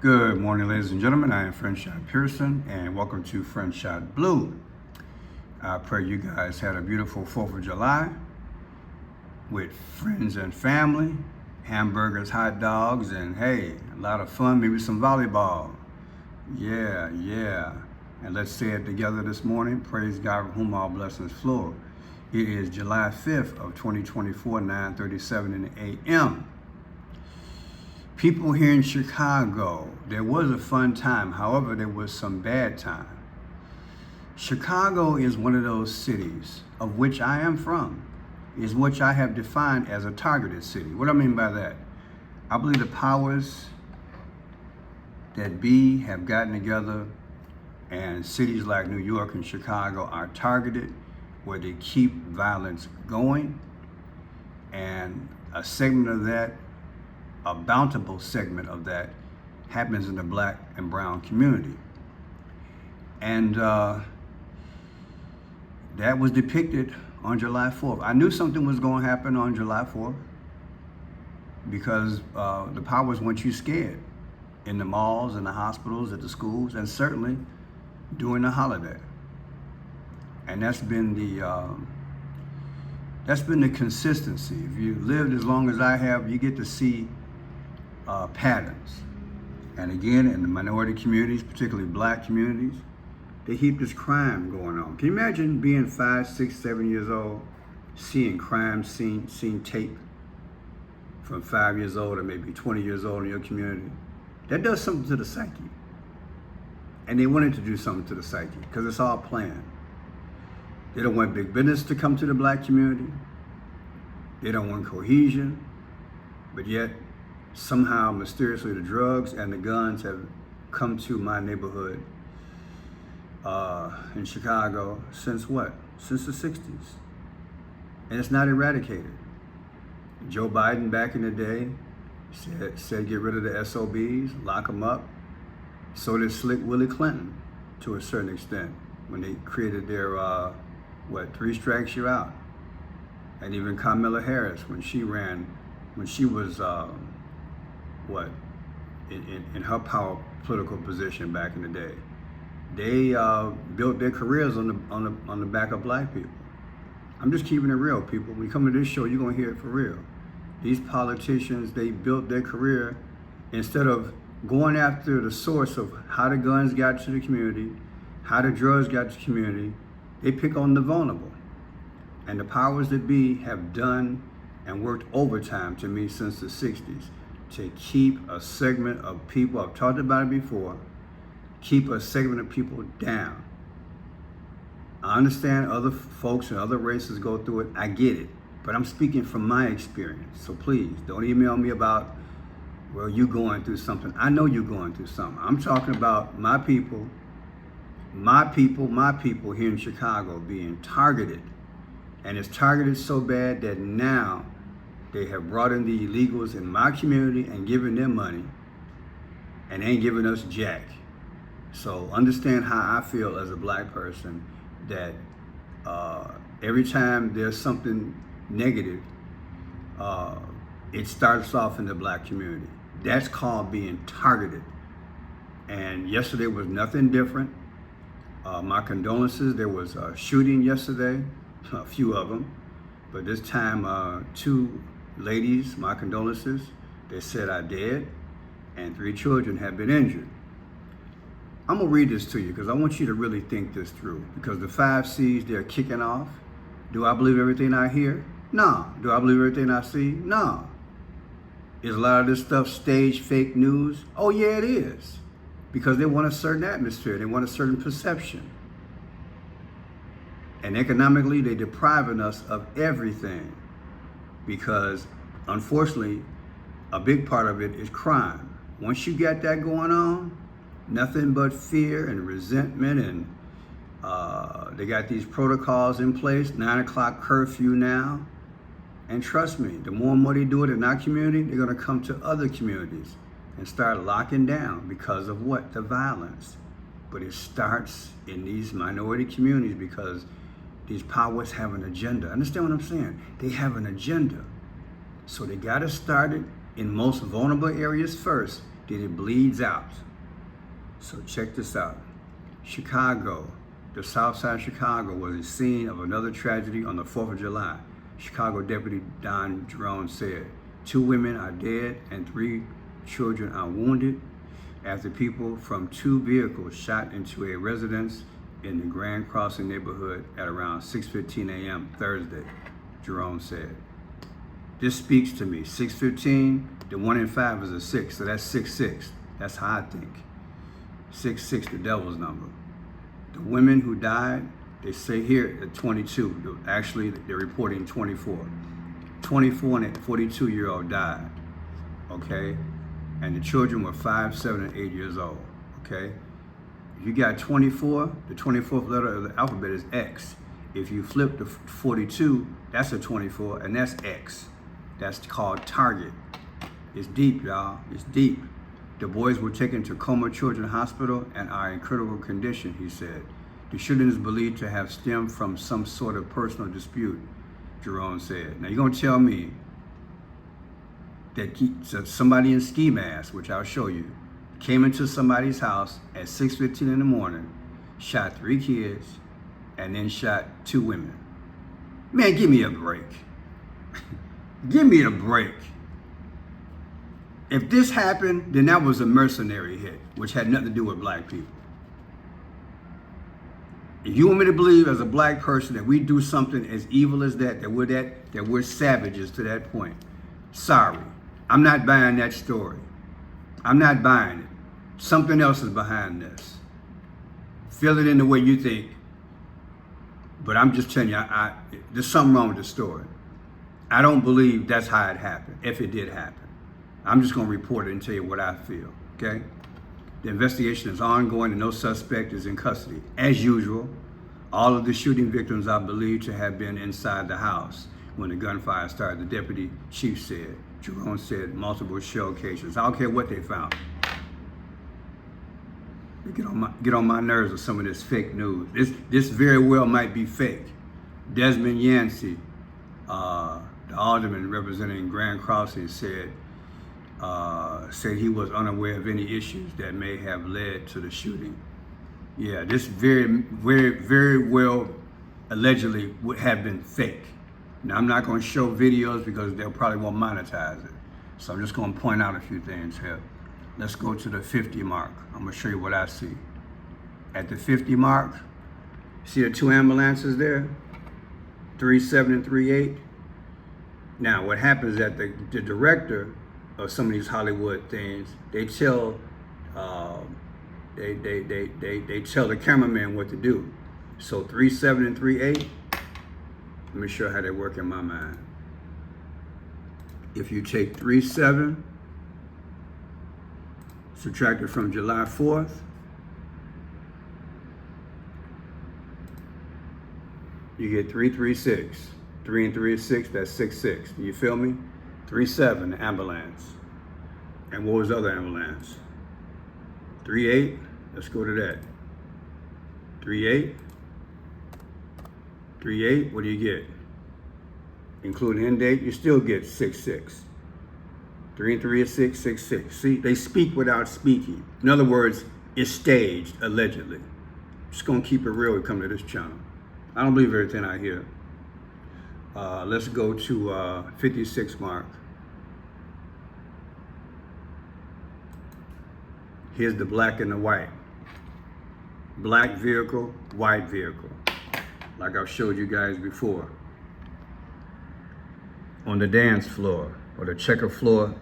Good morning, ladies and gentlemen. I am Friend Shot Pearson, and welcome to Friend Shot Blue. I pray you guys had a beautiful 4th of July with friends and family, hamburgers, hot dogs, and hey, a lot of fun, maybe some volleyball. Yeah. And let's say it together this morning. Praise God from whom all blessings flow. It is July 5th of 2024, 9:37 in the a.m. People here in Chicago, there was a fun time. However, there was some bad time. Chicago is one of those cities of which I am from, is which I have defined as a targeted city. What do I mean by that? I believe the powers that be have gotten together, and cities like New York and Chicago are targeted, where they keep violence going. And a segment of that, a bountiful segment of that, happens in the black and brown community. And that was depicted on July 4th. I knew something was going to happen on July 4th because the powers want you scared in the malls, in the hospitals, at the schools, and certainly during the holiday. And that's been the consistency. If you lived as long as I have, you get to see patterns. And again, in the minority communities, particularly black communities, they keep this crime going on. Can you imagine being 5, 6, 7 years old, seeing crime scene tape from 5 years old or maybe 20 years old in your community? That does something to the psyche. And they wanted to do something to the psyche because it's all planned. They don't want big business to come to the black community. They don't want cohesion, but yet somehow, mysteriously, the drugs and the guns have come to my neighborhood in Chicago since what? Since the 60s. And it's not eradicated. Joe Biden back in the day said get rid of the SOBs, lock them up. So did Slick Willie Clinton to a certain extent when they created their, 3 strikes you're out. And even Kamala Harris when she was in her power political position back in the day. They built their careers on the back of black people. I'm just keeping it real, people. When you come to this show, you're gonna hear it for real. These politicians, they built their career instead of going after the source of how the guns got to the community, how the drugs got to the community. They pick on the vulnerable. And the powers that be have done and worked overtime to me since the 60s to keep a segment of people, I've talked about it before, keep a segment of people down. I understand other folks and other races go through it. I get it. But I'm speaking from my experience. So please, don't email me about, well, you going through something. I know you're going through something. I'm talking about my people here in Chicago being targeted. And it's targeted so bad that now they have brought in the illegals in my community and given them money and ain't giving us jack. So understand how I feel as a black person that every time there's something negative, it starts off in the black community. That's called being targeted. And yesterday was nothing different. My condolences. There was a shooting yesterday, a few of them, but this time 2 ladies, my condolences. They said I did, and 3 children have been injured. I'm gonna read this to you because I want you to really think this through, because the 5 C's, they're kicking off. Do I believe everything I hear? No. Do I believe everything I see? No. Is a lot of this stuff staged fake news? Oh yeah, it is. Because they want a certain atmosphere, they want a certain perception. And economically, they're depriving us of everything because, unfortunately, a big part of it is crime. Once you got that going on, nothing but fear and resentment, and they got these protocols in place, 9 o'clock curfew now. And trust me, the more and more they do it in our community, they're gonna come to other communities and start locking down because of what? The violence. But it starts in these minority communities because these powers have an agenda. Understand what I'm saying? They have an agenda. So they got to start it in most vulnerable areas first then it bleeds out. So check this out. Chicago, the south side of Chicago was the scene of another tragedy on the 4th of July. Chicago Deputy Don Jerome said, 2 women are dead and 3 children are wounded after people from 2 vehicles shot into a residence in the Grand Crossing neighborhood at around 6:15 a.m. Thursday, Jerome said. This speaks to me. 6:15, the 1 in 5 is a 6, so that's 6-6. That's how I think. 6-6, the devil's number. The women who died, they say here at 22. Actually, they're reporting 24. 24 and a 42-year-old died, okay? And the children were 5, 7, and 8 years old, okay? If you got 24, the 24th letter of the alphabet is X. If you flip the 42, that's a 24, and that's X. That's called target. It's deep, y'all. It's deep. The boys were taken to Coma Children's Hospital and are in critical condition, he said. The shooting is believed to have stemmed from some sort of personal dispute, Jerome said. Now, you're going to tell me that somebody in ski mask, which I'll show you, came into somebody's house at 6:15 in the morning, shot 3 kids, and then shot 2 women. Man, give me a break. Give me a break. If this happened, then that was a mercenary hit, which had nothing to do with black people. If you want me to believe as a black person that we do something as evil as that we're savages to that point, sorry. I'm not buying that story. I'm not buying it. Something else is behind this. Feel it in the way you think. But I'm just telling you, there's something wrong with the story. I don't believe that's how it happened, if it did happen. I'm just going to report it and tell you what I feel, okay? The investigation is ongoing and no suspect is in custody. As usual, all of the shooting victims are believed to have been inside the house when the gunfire started, the deputy chief said. Jerome said multiple shell cases. I don't care what they found. They get on my nerves with some of this fake news. This very well might be fake. Desmond Yancey, the alderman representing Grand Crossing, said he was unaware of any issues that may have led to the shooting. Yeah, this very well allegedly would have been fake. Now, I'm not going to show videos because they'll probably won't monetize it. So I'm just going to point out a few things here. Let's go to the 50 mark. I'm going to show you what I see. At the 50 mark, see the 2 ambulances there? 3-7 and 3-8. Now, what happens is that the director of some of these Hollywood things, they tell they tell the cameraman what to do. So 3-7 and 3-8. Let me show you how they work in my mind. If you take 3-7, subtract it from July 4th, you get 3-3-6. 3 and 3 is 6, that's 6-6. Do you feel me? 3-7, ambulance. And what was the other ambulance? 3-8, let's go to that. 3-8. 3-8, what do you get? Including end date, you still get 6-6. 3 and 3 is 6, 6-6. See, they speak without speaking. In other words, it's staged, allegedly. Just gonna keep it real when we come to this channel. I don't believe everything I hear. Let's go to 56 mark. Here's the black and the white. Black vehicle, white vehicle. Like I've showed you guys before. On the dance floor or the checker floor,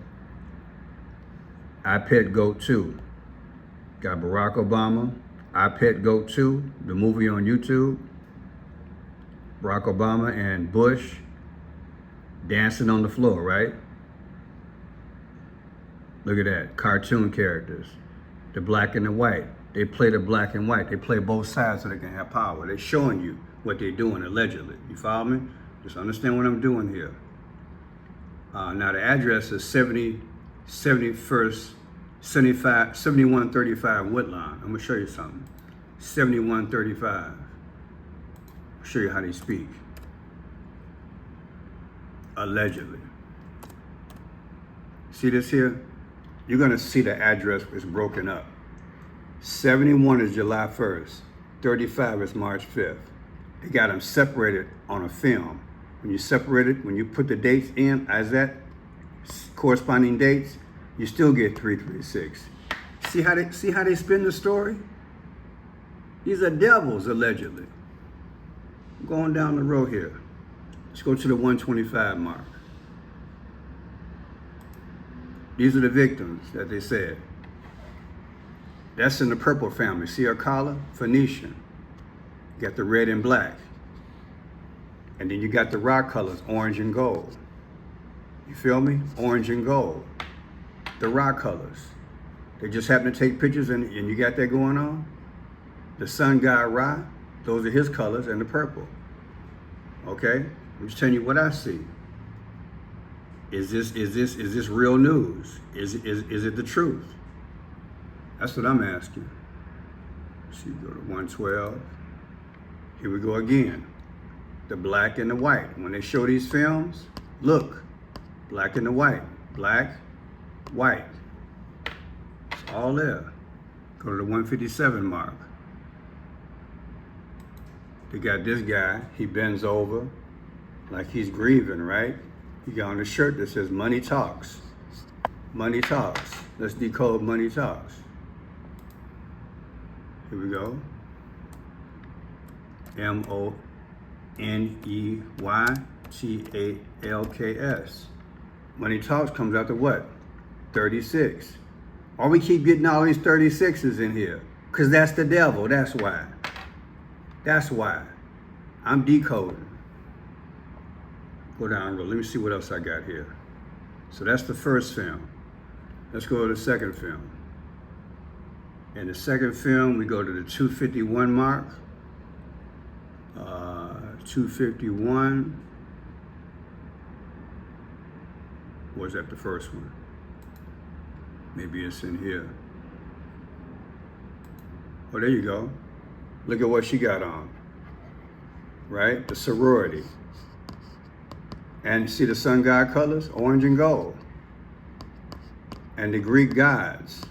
I Pet Goat 2. Got Barack Obama, I Pet Goat 2, the movie on YouTube. Barack Obama and Bush dancing on the floor, right? Look at that, cartoon characters. The black and the white. They play the black and white. They play both sides so they can have power. They're showing you what they're doing allegedly. You follow me? Just understand what I'm doing here. Now the address is 7135 Woodlawn. I'm gonna show you something. 7135. I'll show you how they speak. Allegedly. See this here? you're going to see the address is broken up. 71 is July 1st. 35 is March 5th. They got them separated on a film. When you separate it, when you put the dates in as that corresponding dates, you still get 336. See how they spin the story? These are devils, allegedly. I'm going down the road here. Let's go to the 125 mark. These are the victims that they said. That's in the purple family. See her collar? Phoenician. You got the red and black. And then you got the rock colors, orange and gold. You feel me? Orange and gold. The rock colors. They just happen to take pictures and you got that going on? The sun god Ra, those are his colors, and the purple. Okay? I'm just telling you what I see. Is this real news? Is it the truth? That's what I'm asking. So you go to 112. Here we go again. The black and the white. When they show these films, look, black and the white. Black, white. It's all there. Go to the 157 mark. They got this guy, he bends over like he's grieving, right? He got on a shirt that says money talks. Money talks. Let's decode money talks. Here we go. MONEYTALKS. Money talks comes out to what? 36. Why we keep getting all these 36s in here? Because that's the devil, that's why. That's why. I'm decoding. Go down, let me see what else I got here. So that's the first film. Let's go to the second film. In the second film, we go to the 251 mark. 251. Was that the first one? Maybe it's in here. Oh, there you go. Look at what she got on. Right? The sorority. And see the sun god colors? Orange and gold. And the Greek gods.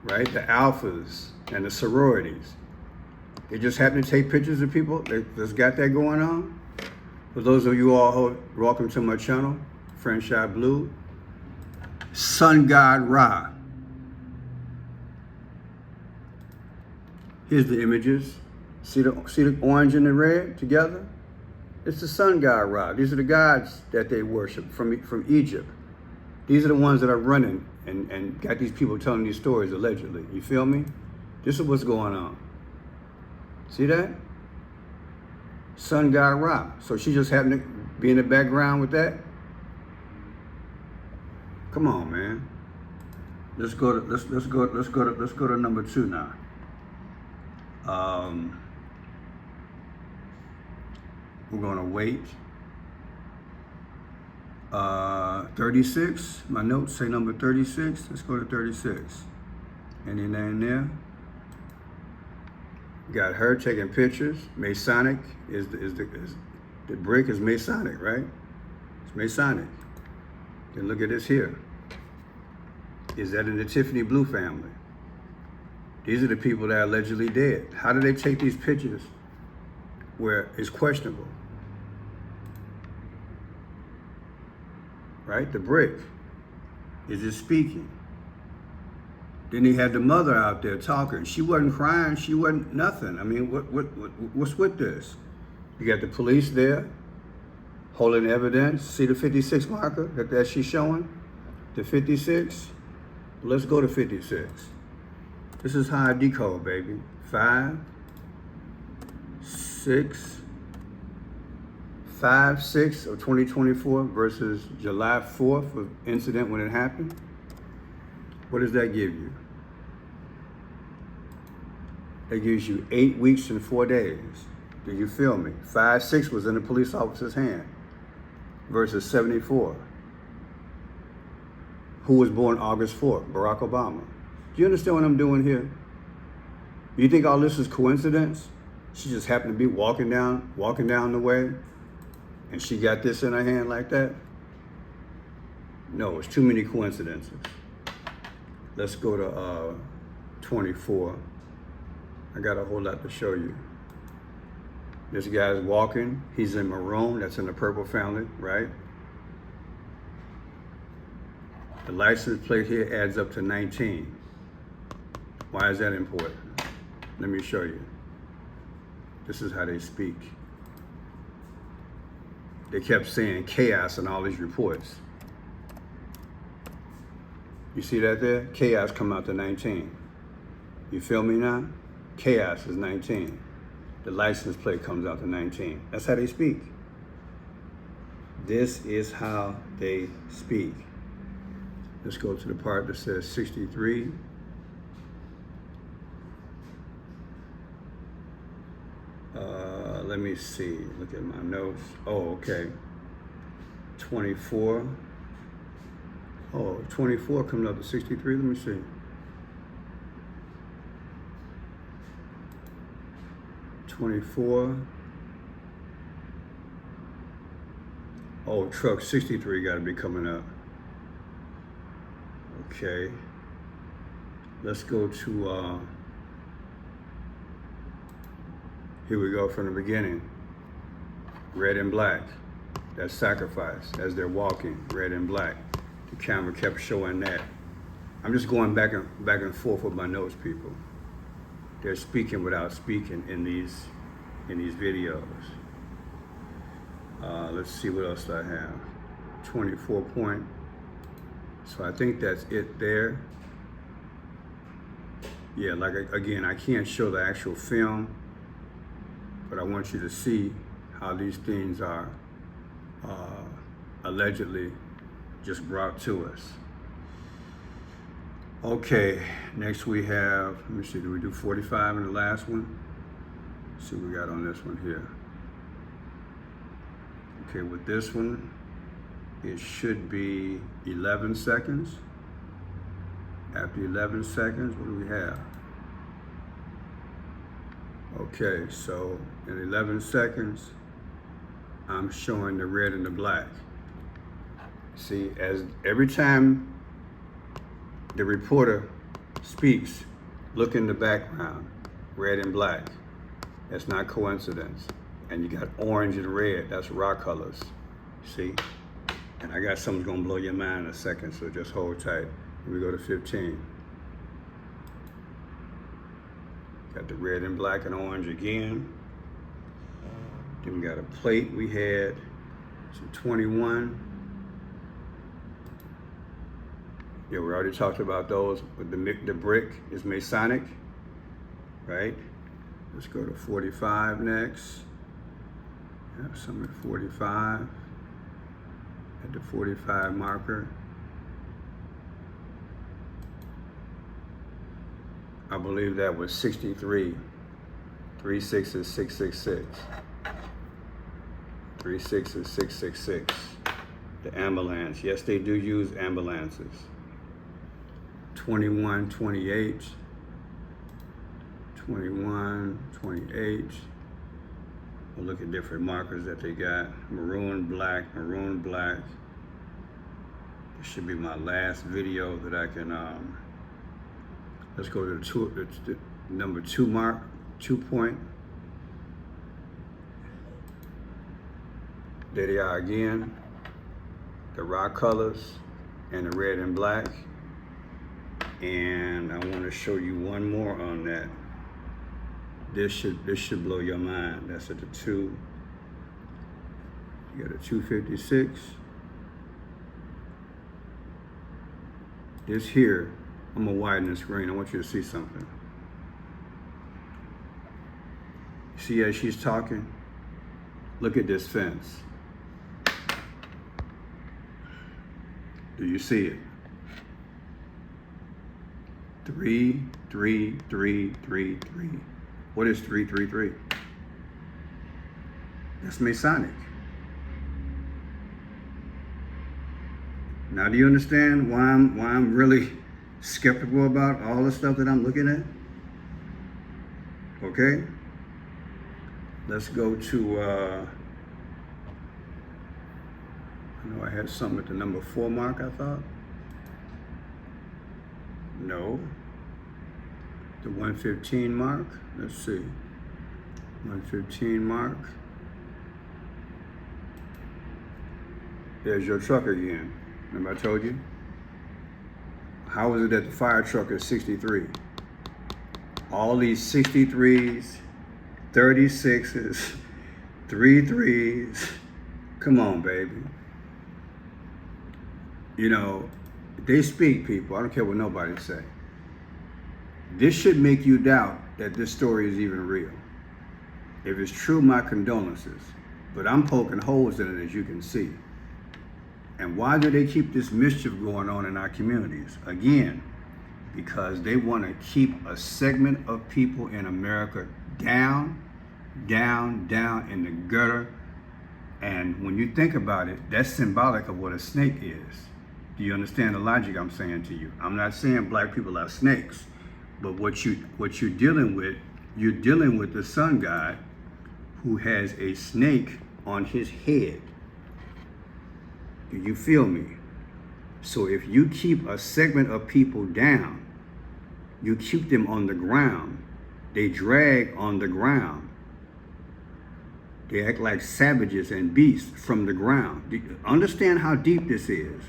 Right? The alphas and the sororities. They just happen to take pictures of people that's got that going on. For those of you all who welcome to my channel, French Eye Blue. Sun god Ra. Here's the images. See the orange and the red together? It's the sun god Ra. These are the gods that they worship from Egypt. These are the ones that are running and got these people telling these stories allegedly. You feel me? This is what's going on. See that? Sun god Ra. So she just happened to be in the background with that? Come on, man. Let's go to number 2 now. We're gonna wait. 36, my notes say number 36. Let's go to 36. Any name there? Got her taking pictures. Masonic is the brick is Masonic, right? It's Masonic. And look at this here. Is that in the Tiffany Blue family? These are the people that are allegedly dead. How do they take these pictures where it's questionable? Right? The brick. Is it speaking? Then he had the mother out there talking. She wasn't crying. She wasn't nothing. I mean, what's with this? You got the police there holding evidence. See the 56 marker that she's showing? The 56? Let's go to 56. This is how I decode, baby. 5, 6 of 2024 versus July 4th of incident when it happened. What does that give you? That gives you 8 weeks and 4 days. Do you feel me? 5, 6 was in the police officer's hand versus 74. Who was born August 4th? Barack Obama. Do you understand what I'm doing here? You think all this is coincidence? She just happened to be walking down the way and she got this in her hand like that? No, it's too many coincidences. Let's go to 24. I got a whole lot to show you. This guy's walking. He's in maroon. That's in the purple family, right? The license plate here adds up to 19. Why is that important? Let me show you. This is how they speak. They kept saying chaos in all these reports. You see that there? Chaos come out to 19. You feel me now? Chaos is 19. The license plate comes out to 19. That's how they speak. This is how they speak. Let's go to the part that says 63. Let me see, look at my notes. Oh, okay. 24. Oh, 24 comes up to 63, let me see. Oh, truck 63 gotta be coming up. Okay. Let's go to, here we go from the beginning. Red and black. That's sacrifice as they're walking, red and black. The camera kept showing that. I'm just going back and forth with my notes, people. They're speaking without speaking in these videos. Let's see what else I have. 24 point. So I think that's it there. Yeah, like again, I can't show the actual film, but I want you to see how these things are allegedly just brought to us. Okay, next we have, let me see, did we do 45 in the last one? Let's see what we got on this one here. Okay, with this one, it should be 11 seconds. After 11 seconds, what do we have? Okay, so in 11 seconds, I'm showing the red and the black. See, as every time the reporter speaks, look in the background, red and black. That's not coincidence. And you got orange and red, that's raw colors, see? And I got something gonna blow your mind in a second, so just hold tight. Let me go to 15. Got the red and black and orange again. Then we got a plate we had, some 21. Yeah, we already talked about those, but the brick is Masonic, right? Let's go to 45 next. Have some at 45, at the 45 marker. I believe that was 63. 36 is 666. 36 is 666. The ambulance. Yes, they do use ambulances. 21, 28. 21, 28. We'll look at different markers that they got. Maroon, black, maroon, black. This should be my last video that I can, let's go to the number 2 mark, 2 point. There they are again. The raw colors and the red and black. And I want to show you one more on that. This should blow your mind. That's at the 2. You got a 256. This here, I'm gonna widen the screen. I want you to see something. See as she's talking? Look at this fence. Do you see it? 3, 3, 3, 3, 3. What is 333? That's Masonic. Now, do you understand why I'm really skeptical about all the stuff that I'm looking at? Okay? Let's go to, I know I had something at the number 4 mark, I thought. No. The 115 mark. Let's see. 115 mark. There's your truck again. Remember I told you? How is it that the fire truck is 63? All these 63s, 36s, 33s. Come on, baby. You know, they speak, people. I don't care what nobody say. This should make you doubt that this story is even real. If it's true, my condolences. But I'm poking holes in it, as you can see. And why do they keep this mischief going on in our communities? Again, because they want to keep a segment of people in America down in the gutter. And when you think about it, that's symbolic of what a snake is. Do you understand the logic I'm saying to you? I'm not saying black people are snakes, but what you're dealing with the sun god who has a snake on his head. Do you feel me? So if you keep a segment of people down, you keep them on the ground, they drag on the ground. They act like savages and beasts from the ground. Understand how deep this is.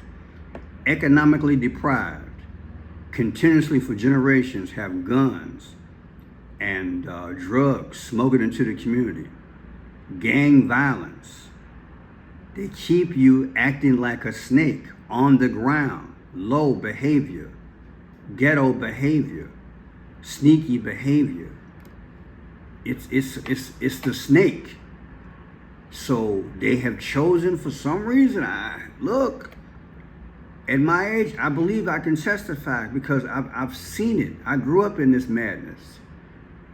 Economically deprived, continuously for generations have guns and drugs smoking into the community, gang violence. They keep you acting like a snake on the ground, low behavior, ghetto behavior, sneaky behavior. It's the snake. So they have chosen for some reason. Look, at my age, I believe I can testify because I've seen it. I grew up in this madness,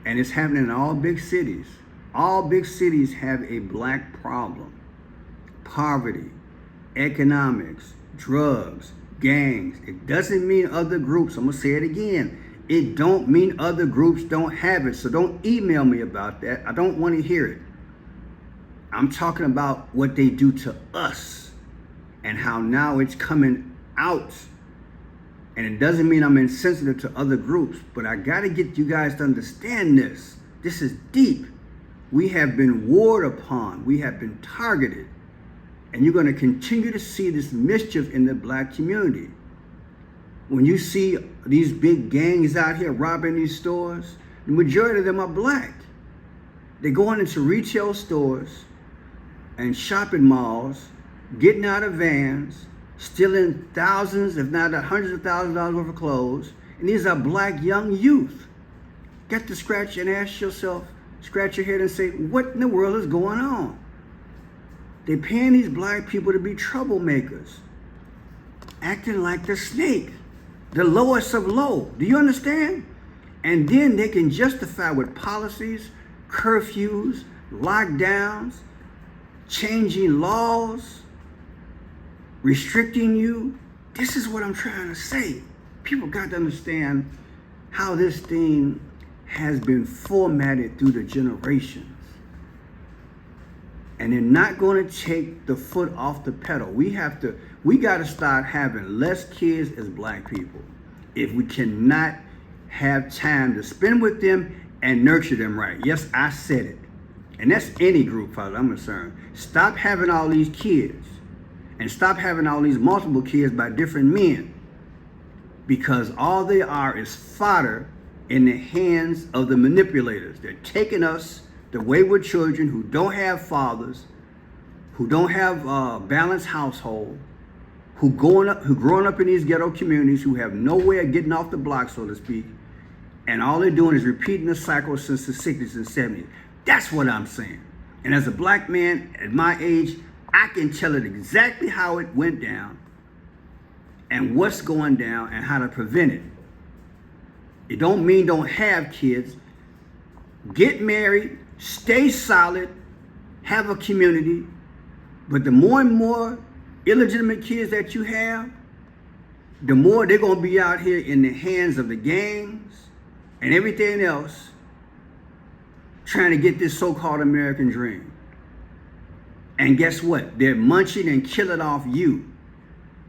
and it's happening in all big cities. All big cities have a black problem. Poverty, economics, drugs, gangs. It doesn't mean other groups. I'm gonna say it again. It don't mean other groups don't have it. So don't email me about that. I don't want to hear it. I'm talking about what they do to us and how now it's coming out. And it doesn't mean I'm insensitive to other groups, but I gotta get you guys to understand this. This is deep. We have been warred upon. We have been targeted. And you're going to continue to see this mischief in the black community. When you see these big gangs out here robbing these stores, the majority of them are black. They're going into retail stores and shopping malls, getting out of vans, stealing thousands, if not hundreds of thousands of dollars worth of clothes. And these are black young youth. Get to scratch and ask yourself, scratch your head and say, what in the world is going on? They're paying these black people to be troublemakers, acting like the snake, the lowest of low. Do you understand? And then they can justify with policies, curfews, lockdowns, changing laws, restricting you. This is what I'm trying to say. People got to understand how this thing has been formatted through the generations. And they're not going to take the foot off the pedal. We got to start having less kids as black people. If we cannot have time to spend with them and nurture them right. Yes, I said it. And that's any group, father, I'm concerned. Stop having all these kids. And stop having all these multiple kids by different men. Because all they are is fodder in the hands of the manipulators. They're taking us, the wayward children who don't have fathers, who don't have a balanced household, who growing up in these ghetto communities, who have no way of getting off the block, so to speak, and all they're doing is repeating the cycle since the 60s and 70s. That's what I'm saying. And as a black man at my age, I can tell it exactly how it went down and what's going down and how to prevent it. It don't mean don't have kids. Get married, stay solid, have a community. But the more and more illegitimate kids that you have, the more they're going to be out here in the hands of the gangs and everything else trying to get this so-called American dream. And guess what? They're munching and killing off you.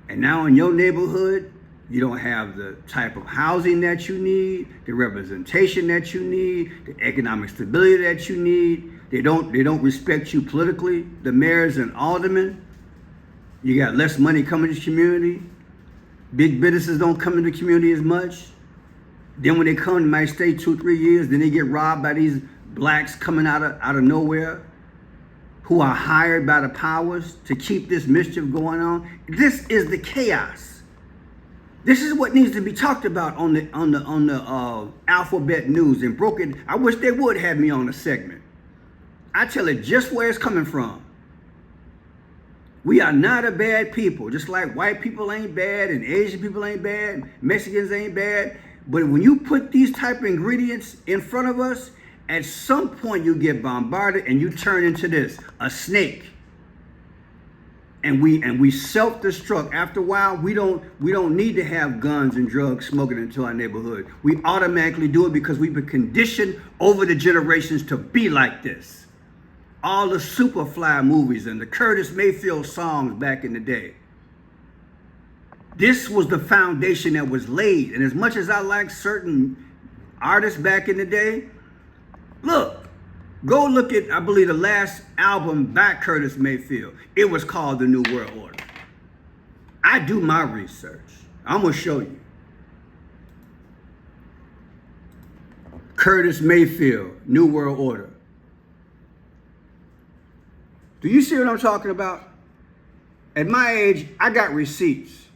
And now in your neighborhood, You don't have the type of housing that you need, the representation that you need, the economic stability that you need. They don't respect you politically, the mayors and aldermen. You got less money coming to the community. Big businesses don't come into the community as much. Then when they come, they might stay 2-3 years. Then they get robbed by these blacks coming out of nowhere, who are hired by the powers to keep this mischief going on. This is the chaos. This is what needs to be talked about on the Alphabet News and broken. I wish they would have me on a segment. I tell it just where it's coming from. We are not a bad people, just like white people ain't bad and Asian people ain't bad, Mexicans ain't bad. But when you put these type of ingredients in front of us, at some point you get bombarded and you turn into this, a snake. And we self-destruct. After a while, we don't need to have guns and drugs smoking into our neighborhood. We automatically do it because we've been conditioned over the generations to be like this. All the Superfly movies and the Curtis Mayfield songs back in the day. This was the foundation that was laid. And as much as I like certain artists back in the day, go look at, I believe, the last album by Curtis Mayfield. It was called The New World Order. I do my research. I'm going to show you. Curtis Mayfield, New World Order. Do you see what I'm talking about? At my age, I got receipts.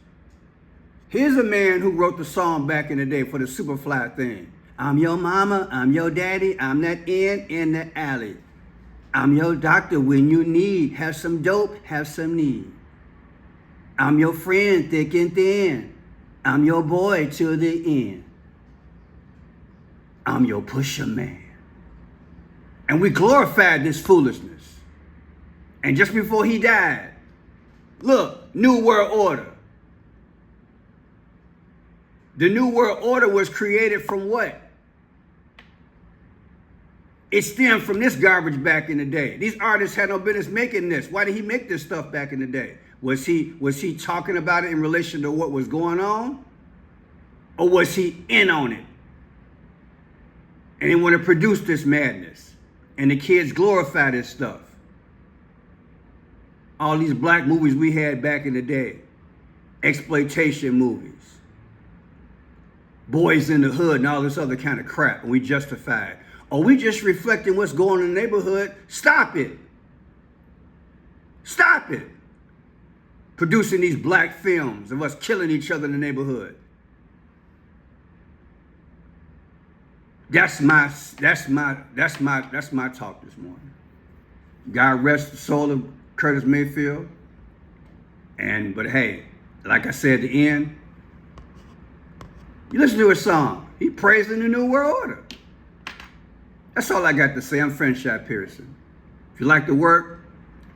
Here's a man who wrote the song back in the day for the Superfly thing. I'm your mama, I'm your daddy, I'm that in the alley. I'm your doctor when you need. Have some dope, have some need. I'm your friend, thick and thin. I'm your boy till the end. I'm your pusher man. And we glorified this foolishness. And just before he died, look, New World Order. The New World Order was created from what? It stemmed from this garbage back in the day. These artists had no business making this. Why did he make this stuff back in the day? Was he talking about it in relation to what was going on? Or was he in on it? And he wanted to produce this madness. And the kids glorify this stuff. All these black movies we had back in the day. Exploitation movies. Boys in the Hood and all this other kind of crap. And we justify it. Or we just reflecting what's going on in the neighborhood. Stop it. Stop it. Producing these black films of us killing each other in the neighborhood. That's my talk this morning. God rest the soul of Curtis Mayfield. But hey, like I said at the end, you listen to his song. He praising the New World Order. That's all I got to say. I'm Franchise Pearson. If you like the work,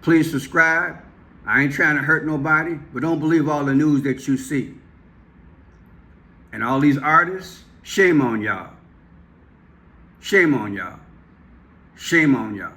please subscribe. I ain't trying to hurt nobody, but don't believe all the news that you see. And all these artists, shame on y'all. Shame on y'all. Shame on y'all.